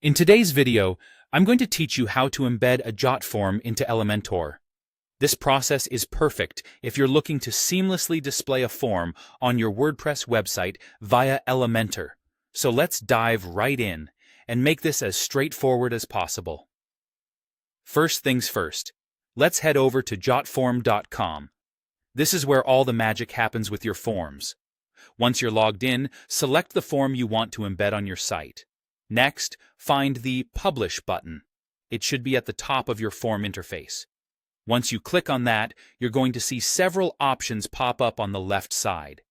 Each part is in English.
In today's video, I'm going to teach you how to embed a Jotform into Elementor. This process is perfect if you're looking to seamlessly display a form on your WordPress website via Elementor. So let's dive right in and make this as straightforward as possible. First things first, let's head over to jotform.com. This is where all the magic happens with your forms. Once you're logged in, select the form you want to embed on your site. Next, find the Publish button. It should be at the top of your form interface. Once you click on that, you're going to see several options pop up on the left side.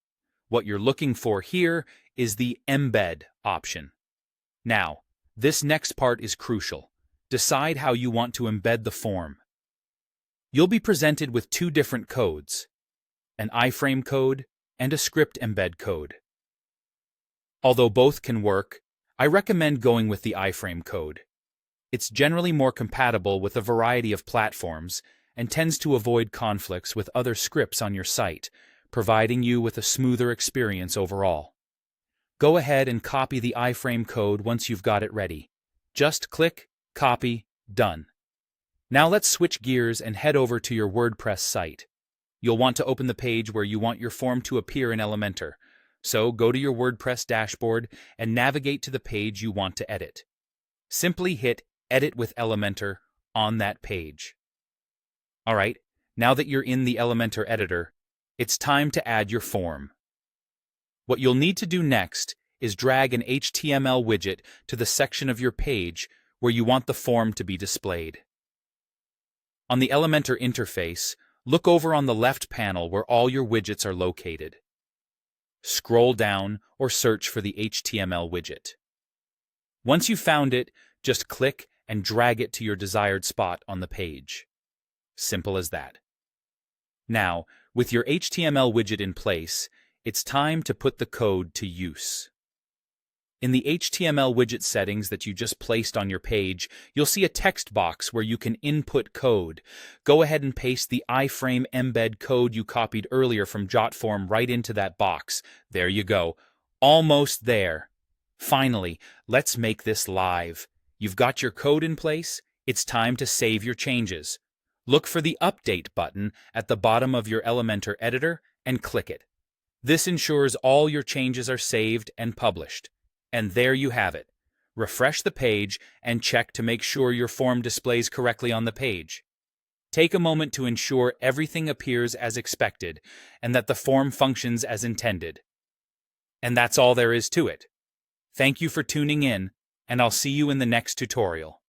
What you're looking for here is the Embed option. Now, this next part is crucial. Decide how you want to embed the form. You'll be presented with two different codes, an iframe code and a script embed code. Although both can work, I recommend going with the iframe code. It's generally more compatible with a variety of platforms and tends to avoid conflicts with other scripts on your site, providing you with a smoother experience overall. Go ahead and copy the iframe code once you've got it ready. Just click, copy, done. Now let's switch gears and head over to your WordPress site. You'll want to open the page where you want your form to appear in Elementor. So go to your WordPress dashboard and navigate to the page you want to edit. Simply hit Edit with Elementor on that page. Alright, now that you're in the Elementor editor, it's time to add your form. What you'll need to do next is drag an HTML widget to the section of your page where you want the form to be displayed. On the Elementor interface, look over on the left panel where all your widgets are located. Scroll down or search for the HTML widget. Once you've found it, just click and drag it to your desired spot on the page. Simple as that. Now, with your HTML widget in place, it's time to put the code to use. In the HTML widget settings that you just placed on your page, you'll see a text box where you can input code. Go ahead and paste the iframe embed code you copied earlier from Jotform right into that box. There you go. Almost there. Finally, let's make this live. You've got your code in place. It's time to save your changes. Look for the Update button at the bottom of your Elementor editor and click it. This ensures all your changes are saved and published. And there you have it. Refresh the page and check to make sure your form displays correctly on the page. Take a moment to ensure everything appears as expected and that the form functions as intended. And that's all there is to it. Thank you for tuning in, and I'll see you in the next tutorial.